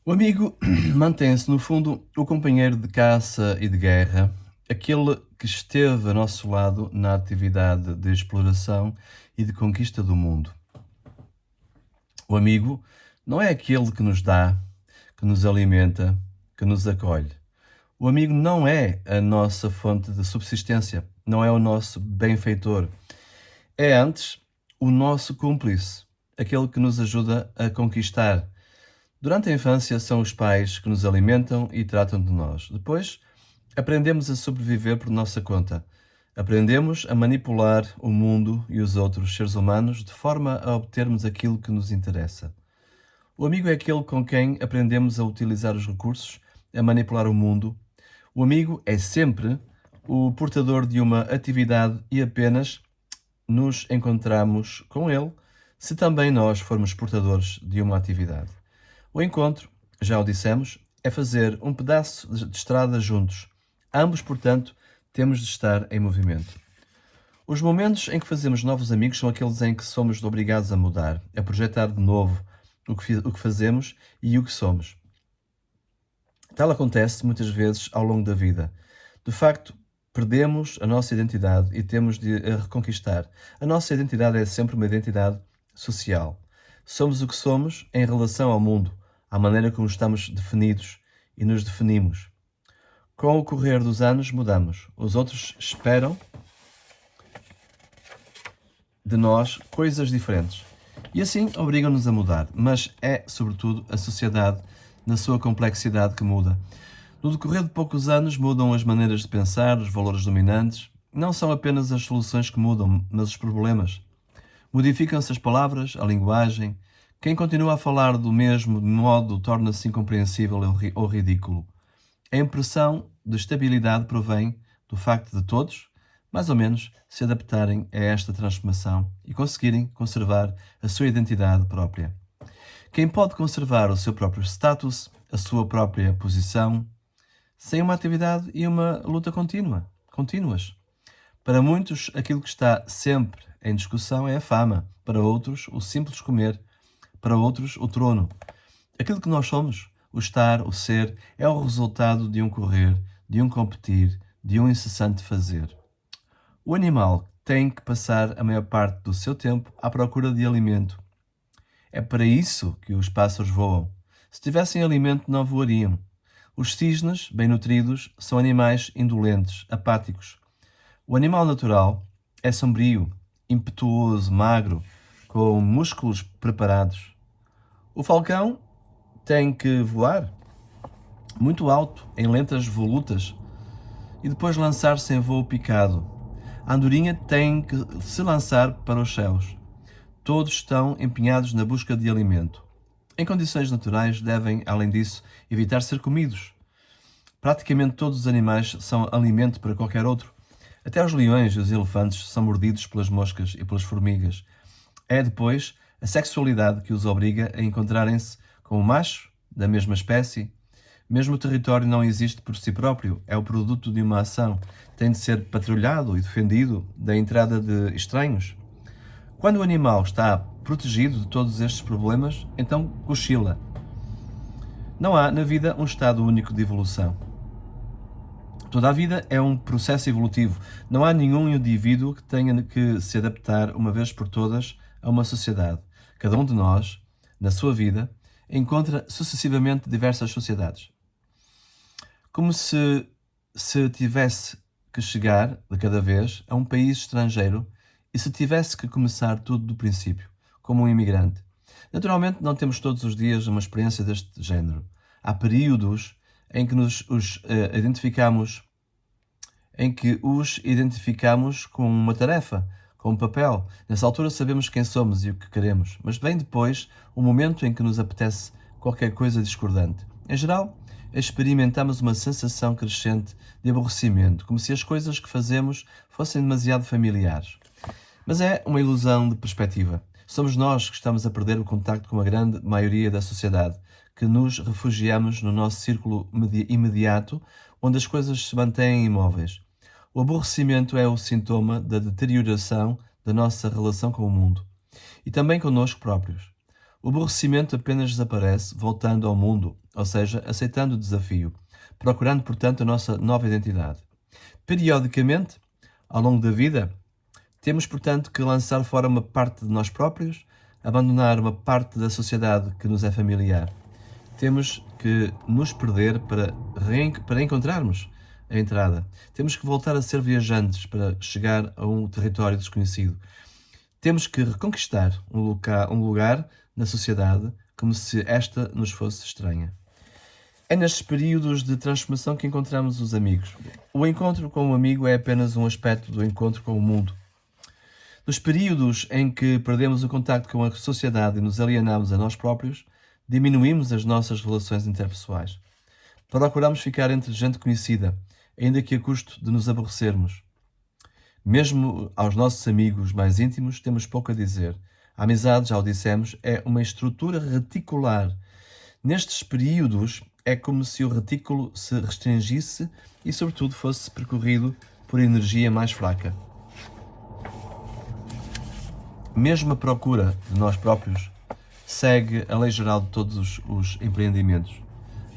O amigo mantém-se, no fundo, o companheiro de caça e de guerra, aquele que esteve a nosso lado na atividade de exploração e de conquista do mundo. O amigo não é aquele que nos dá, que nos alimenta, que nos acolhe. O amigo não é a nossa fonte de subsistência, não é o nosso benfeitor. É antes o nosso cúmplice, aquele que nos ajuda a conquistar. Durante a infância são os pais que nos alimentam e tratam de nós. Depois, aprendemos a sobreviver por nossa conta. Aprendemos a manipular o mundo e os outros seres humanos de forma a obtermos aquilo que nos interessa. O amigo é aquele com quem aprendemos a utilizar os recursos, a manipular o mundo. O amigo é sempre o portador de uma atividade e apenas nos encontramos com ele se também nós formos portadores de uma atividade. O encontro, já o dissemos, é fazer um pedaço de estrada juntos. Ambos, portanto, temos de estar em movimento. Os momentos em que fazemos novos amigos são aqueles em que somos obrigados a mudar, a projetar de novo o que fazemos e o que somos. Tal acontece muitas vezes ao longo da vida. De facto, perdemos a nossa identidade e temos de a reconquistar. A nossa identidade é sempre uma identidade social. Somos o que somos em relação ao mundo, à maneira como estamos definidos e nos definimos. Com o correr dos anos, mudamos. Os outros esperam de nós coisas diferentes. E assim obrigam-nos a mudar. Mas é, sobretudo, a sociedade, na sua complexidade, que muda. No decorrer de poucos anos, mudam as maneiras de pensar, os valores dominantes. Não são apenas as soluções que mudam, mas os problemas. Modificam-se as palavras, a linguagem. Quem continua a falar do mesmo modo torna-se incompreensível ou ridículo. A impressão de estabilidade provém do facto de todos, mais ou menos, se adaptarem a esta transformação e conseguirem conservar a sua identidade própria. Quem pode conservar o seu próprio status, a sua própria posição, sem uma atividade e uma luta contínuas. Para muitos, aquilo que está sempre em discussão é a fama, para outros, o simples comer, para outros, o trono. Aquilo que nós somos, o estar, o ser, é o resultado de um correr, de um competir, de um incessante fazer. O animal tem que passar a maior parte do seu tempo à procura de alimento. É para isso que os pássaros voam. Se tivessem alimento, não voariam. Os cisnes, bem nutridos, são animais indolentes, apáticos. O animal natural é sombrio, impetuoso, magro, com músculos preparados. O falcão tem que voar muito alto, em lentas volutas, e depois lançar-se em voo picado. A andorinha tem que se lançar para os céus. Todos estão empenhados na busca de alimento. Em condições naturais, devem, além disso, evitar ser comidos. Praticamente todos os animais são alimento para qualquer outro. Até os leões e os elefantes são mordidos pelas moscas e pelas formigas. É depois a sexualidade que os obriga a encontrarem-se com o macho da mesma espécie. Mesmo o território não existe por si próprio, é o produto de uma ação. Tem de ser patrulhado e defendido da entrada de estranhos. Quando o animal está protegido de todos estes problemas, então cochila. Não há na vida um estado único de evolução. Toda a vida é um processo evolutivo. Não há nenhum indivíduo que tenha que se adaptar uma vez por todas a uma sociedade. Cada um de nós, na sua vida, encontra sucessivamente diversas sociedades. Como se tivesse que chegar, de cada vez, a um país estrangeiro e se tivesse que começar tudo do princípio, como um imigrante. Naturalmente, não temos todos os dias uma experiência deste género. Há períodos em que os identificamos com uma tarefa, com um papel. Nessa altura sabemos quem somos e o que queremos, mas vem depois o momento em que nos apetece qualquer coisa discordante. Em geral, experimentamos uma sensação crescente de aborrecimento, como se as coisas que fazemos fossem demasiado familiares. Mas é uma ilusão de perspectiva. Somos nós que estamos a perder o contacto com a grande maioria da sociedade, que nos refugiamos no nosso círculo imediato, onde as coisas se mantêm imóveis. O aborrecimento é o sintoma da deterioração da nossa relação com o mundo e também connosco próprios. O aborrecimento apenas desaparece voltando ao mundo, ou seja, aceitando o desafio, procurando, portanto, a nossa nova identidade. Periodicamente, ao longo da vida, temos, portanto, que lançar fora uma parte de nós próprios, abandonar uma parte da sociedade que nos é familiar. Temos que nos perder para encontrarmos a entrada. Temos que voltar a ser viajantes para chegar a um território desconhecido. Temos que reconquistar um lugar na sociedade como se esta nos fosse estranha. É nestes períodos de transformação que encontramos os amigos. O encontro com um amigo é apenas um aspecto do encontro com o mundo. Nos períodos em que perdemos o contacto com a sociedade e nos alienamos a nós próprios, diminuímos as nossas relações interpessoais. Procuramos ficar entre gente conhecida, ainda que a custo de nos aborrecermos. Mesmo aos nossos amigos mais íntimos, temos pouco a dizer. A amizade, já o dissemos, é uma estrutura reticular. Nestes períodos, é como se o retículo se restringisse e, sobretudo, fosse percorrido por energia mais fraca. Mesmo a procura de nós próprios segue a lei geral de todos os empreendimentos.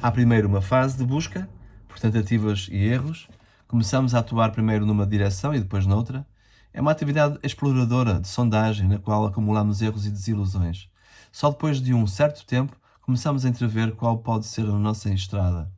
Há primeiro uma fase de busca, por tentativas e erros. Começamos a atuar primeiro numa direção e depois noutra. É uma atividade exploradora de sondagem na qual acumulamos erros e desilusões. Só depois de um certo tempo começamos a entrever qual pode ser a nossa estrada.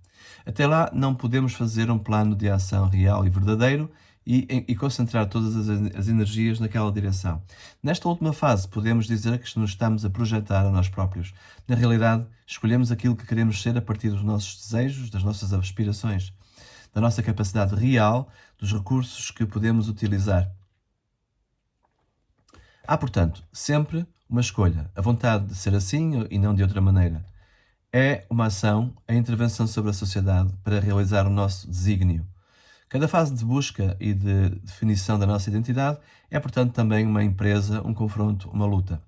Até lá não podemos fazer um plano de ação real e verdadeiro e concentrar todas as energias naquela direção. Nesta última fase, podemos dizer que nos estamos a projetar a nós próprios. Na realidade, escolhemos aquilo que queremos ser a partir dos nossos desejos, das nossas aspirações, da nossa capacidade real, dos recursos que podemos utilizar. Há, portanto, sempre uma escolha, a vontade de ser assim e não de outra maneira. É uma ação, a intervenção sobre a sociedade para realizar o nosso desígnio. Cada fase de busca e de definição da nossa identidade é, portanto, também uma empresa, um confronto, uma luta.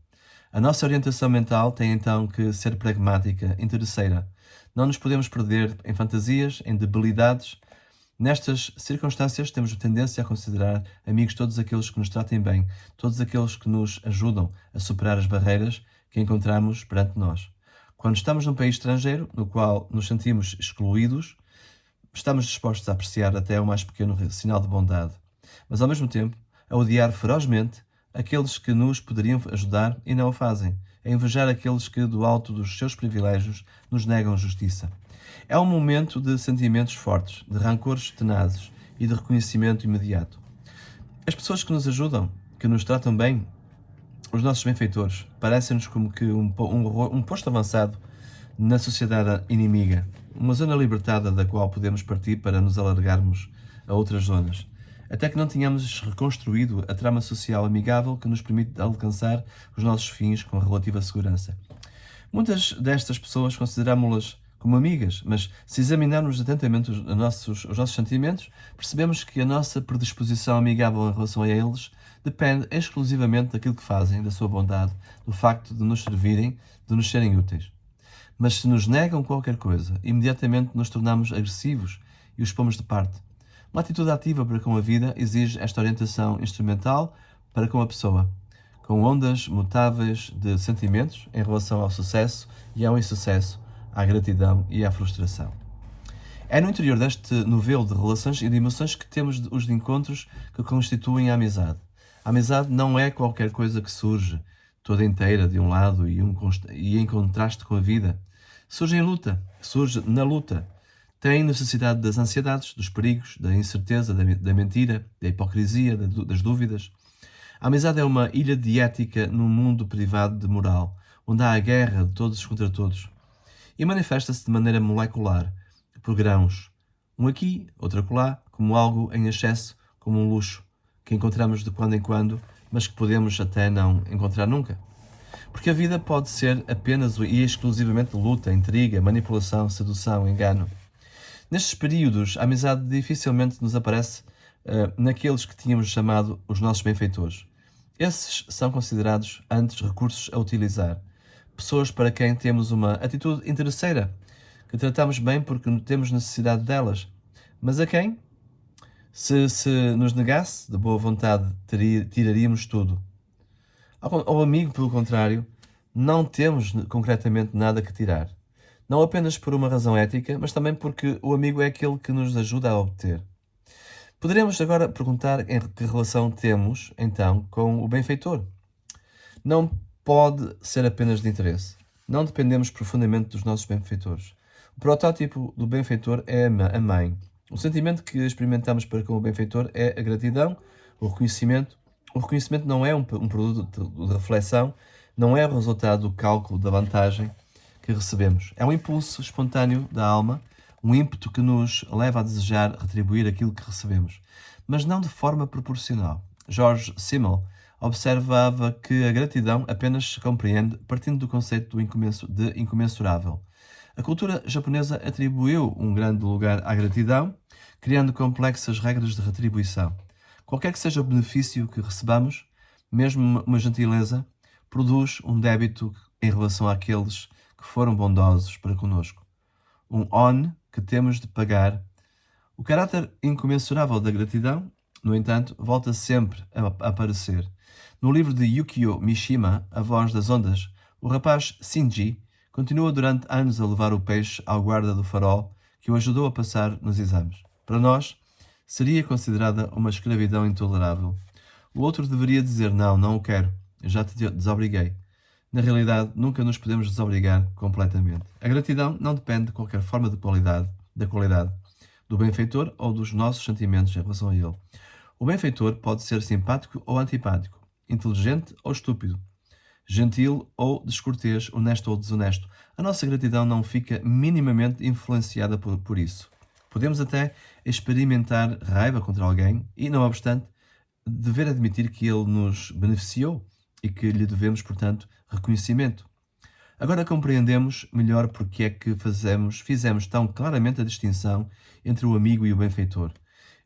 A nossa orientação mental tem então que ser pragmática, interesseira. Não nos podemos perder em fantasias, em debilidades. Nestas circunstâncias, temos a tendência a considerar amigos todos aqueles que nos tratem bem, todos aqueles que nos ajudam a superar as barreiras que encontramos perante nós. Quando estamos num país estrangeiro, no qual nos sentimos excluídos, estamos dispostos a apreciar até o mais pequeno sinal de bondade, mas ao mesmo tempo a odiar ferozmente aqueles que nos poderiam ajudar e não o fazem, a invejar aqueles que, do alto dos seus privilégios, nos negam justiça. É um momento de sentimentos fortes, de rancores tenazes e de reconhecimento imediato. As pessoas que nos ajudam, que nos tratam bem, os nossos benfeitores, parecem-nos como que um posto avançado na sociedade inimiga, uma zona libertada da qual podemos partir para nos alargarmos a outras zonas, até que não tenhamos reconstruído a trama social amigável que nos permite alcançar os nossos fins com relativa segurança. Muitas destas pessoas consideramos-las como amigas, mas se examinarmos atentamente os nossos sentimentos, percebemos que a nossa predisposição amigável em relação a eles depende exclusivamente daquilo que fazem, da sua bondade, do facto de nos servirem, de nos serem úteis. Mas se nos negam qualquer coisa, imediatamente nos tornamos agressivos e os pomos de parte. Uma atitude ativa para com a vida exige esta orientação instrumental para com a pessoa, com ondas mutáveis de sentimentos em relação ao sucesso e ao insucesso, à gratidão e à frustração. É no interior deste novelo de relações e de emoções que temos os encontros que constituem a amizade. A amizade não é qualquer coisa que surge toda inteira de um lado e em contraste com a vida. Surge em luta, surge na luta. Tem necessidade das ansiedades, dos perigos, da incerteza, da mentira, da hipocrisia, das dúvidas. A amizade é uma ilha de ética num mundo privado de moral, onde há a guerra de todos contra todos. E manifesta-se de maneira molecular, por grãos. Um aqui, outro acolá, como algo em excesso, como um luxo, que encontramos de quando em quando, mas que podemos até não encontrar nunca. Porque a vida pode ser apenas e exclusivamente luta, intriga, manipulação, sedução, engano. Nestes períodos, a amizade dificilmente nos aparece naqueles que tínhamos chamado os nossos benfeitores. Esses são considerados antes recursos a utilizar. Pessoas para quem temos uma atitude interesseira, que tratamos bem porque temos necessidade delas. Mas a quem? Se nos negasse, de boa vontade, tiraríamos tudo. Ao amigo, pelo contrário, não temos concretamente nada que tirar. Não apenas por uma razão ética, mas também porque o amigo é aquele que nos ajuda a obter. Poderemos agora perguntar em que relação temos, então, com o benfeitor. Não pode ser apenas de interesse. Não dependemos profundamente dos nossos benfeitores. O protótipo do benfeitor é a mãe. O sentimento que experimentamos para com o benfeitor é a gratidão, o reconhecimento. O reconhecimento não é um produto de reflexão, não é o resultado do cálculo da vantagem que recebemos. É um impulso espontâneo da alma, um ímpeto que nos leva a desejar retribuir aquilo que recebemos, mas não de forma proporcional. George Simmel observava que a gratidão apenas se compreende partindo do conceito de incomensurável. A cultura japonesa atribuiu um grande lugar à gratidão, criando complexas regras de retribuição. Qualquer que seja o benefício que recebamos, mesmo uma gentileza, produz um débito em relação àqueles que foram bondosos para conosco. Um on que temos de pagar. O caráter incomensurável da gratidão, no entanto, volta sempre a aparecer. No livro de Yukio Mishima, A Voz das Ondas, o rapaz Shinji continua durante anos a levar o peixe ao guarda do farol que o ajudou a passar nos exames. Para nós, seria considerada uma escravidão intolerável. O outro deveria dizer: não, não o quero, eu já te desobriguei. Na realidade, nunca nos podemos desobrigar completamente. A gratidão não depende de qualquer forma da qualidade do benfeitor ou dos nossos sentimentos em relação a ele. O benfeitor pode ser simpático ou antipático, inteligente ou estúpido, gentil ou descortês, honesto ou desonesto. A nossa gratidão não fica minimamente influenciada por isso. Podemos até experimentar raiva contra alguém e, não obstante, dever admitir que ele nos beneficiou e que lhe devemos, portanto, reconhecimento. Agora compreendemos melhor porque é que fizemos tão claramente a distinção entre o amigo e o benfeitor.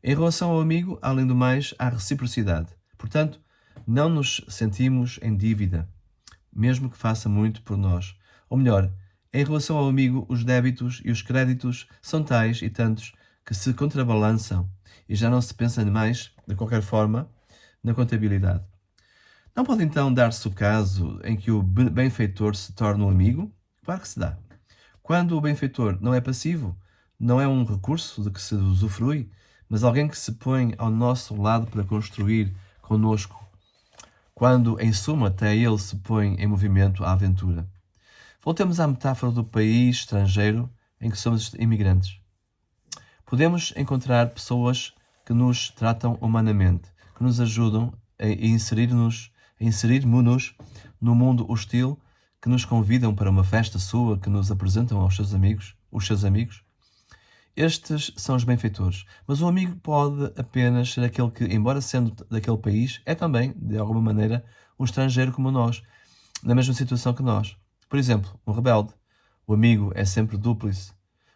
Em relação ao amigo, além do mais, há reciprocidade. Portanto, não nos sentimos em dívida, mesmo que faça muito por nós. Ou melhor, em relação ao amigo, os débitos e os créditos são tais e tantos que se contrabalançam e já não se pensa mais, de qualquer forma, na contabilidade. Não pode então dar-se o caso em que o benfeitor se torne um amigo? Claro que se dá. Quando o benfeitor não é passivo, não é um recurso de que se usufrui, mas alguém que se põe ao nosso lado para construir conosco. Quando, em suma, até ele se põe em movimento à aventura. Voltemos à metáfora do país estrangeiro em que somos imigrantes. Podemos encontrar pessoas que nos tratam humanamente, que nos ajudam a inserirmos-nos no mundo hostil, que nos convidam para uma festa sua, que nos apresentam aos seus amigos, os seus amigos. Estes são os benfeitores, mas o amigo pode apenas ser aquele que, embora sendo daquele país, é também, de alguma maneira, um estrangeiro como nós, na mesma situação que nós. Por exemplo, um rebelde. O amigo é sempre dúplice.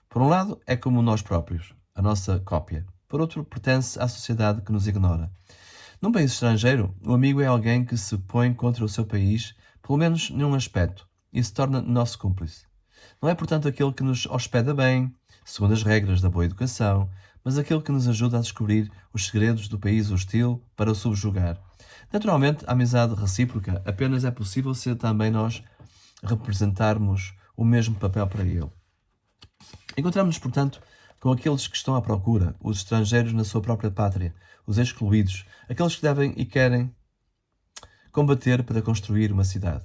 Por um lado, é como nós próprios, a nossa cópia. Por outro, pertence à sociedade que nos ignora. Num país estrangeiro, o amigo é alguém que se põe contra o seu país, pelo menos num aspecto, e se torna nosso cúmplice. Não é, portanto, aquele que nos hospeda bem, segundo as regras da boa educação, mas aquele que nos ajuda a descobrir os segredos do país hostil para o subjugar. Naturalmente, a amizade recíproca apenas é possível se também nós representarmos o mesmo papel para ele. Encontramos-nos, portanto, com aqueles que estão à procura, os estrangeiros na sua própria pátria, os excluídos, aqueles que devem e querem combater para construir uma cidade.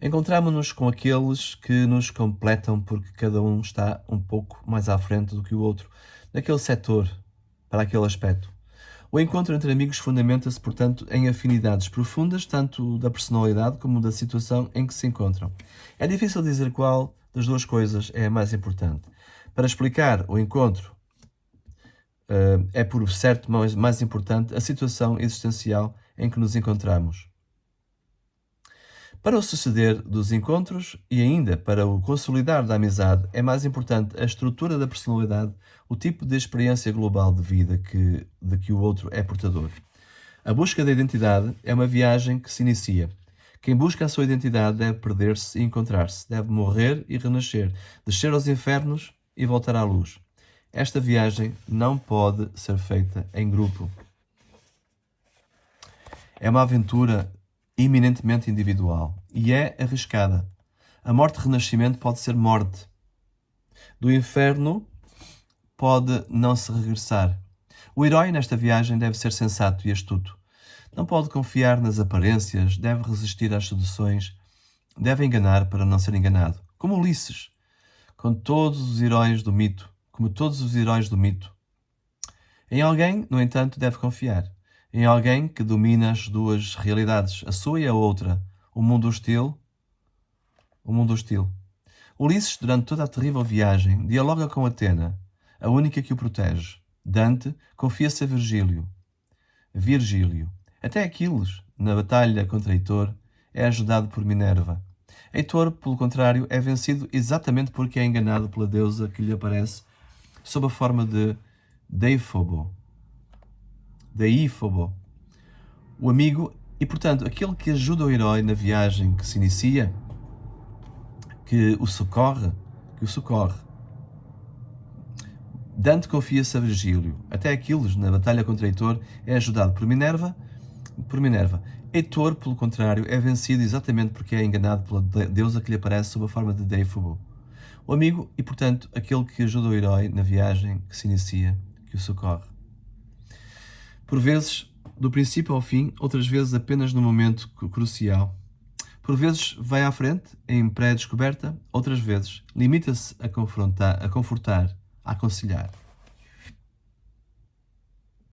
Encontramos-nos com aqueles que nos completam porque cada um está um pouco mais à frente do que o outro, naquele setor, para aquele aspecto. O encontro entre amigos fundamenta-se, portanto, em afinidades profundas, tanto da personalidade como da situação em que se encontram. É difícil dizer qual das duas coisas é a mais importante. Para explicar o encontro, é por certo mais importante a situação existencial em que nos encontramos. Para o suceder dos encontros e ainda para o consolidar da amizade, é mais importante a estrutura da personalidade, o tipo de experiência global de vida de que o outro é portador. A busca da identidade é uma viagem que se inicia. Quem busca a sua identidade deve perder-se e encontrar-se, deve morrer e renascer, descer aos infernos e voltar à luz. Esta viagem não pode ser feita em grupo. É uma aventura eminentemente individual e é arriscada. A morte-renascimento pode ser morte. Do inferno pode não se regressar. O herói nesta viagem deve ser sensato e astuto. Não pode confiar nas aparências, deve resistir às seduções, deve enganar para não ser enganado. Como Ulisses, como todos os heróis do mito. Em alguém, no entanto, deve confiar. Em alguém que domina as duas realidades, a sua e a outra, o mundo hostil. Ulisses, durante toda a terrível viagem, dialoga com Atena, a única que o protege. Dante confia-se a Virgílio. Até Aquiles, na batalha contra Heitor, é ajudado por Minerva. Heitor, pelo contrário, é vencido exatamente porque é enganado pela deusa que lhe aparece sob a forma de Deífobo, o amigo e, portanto, aquele que ajuda o herói na viagem que se inicia, que o socorre. Dante confia-se a Virgílio. Até Aquiles, na batalha contra Heitor, é ajudado por Minerva. Heitor, pelo contrário, é vencido exatamente porque é enganado pela deusa que lhe aparece sob a forma de Deífobo. O amigo e, portanto, aquele que ajuda o herói na viagem que se inicia, que o socorre. Por vezes, do princípio ao fim, outras vezes apenas no momento crucial. Por vezes vai à frente, em pré-descoberta, outras vezes limita-se a confortar, a aconselhar.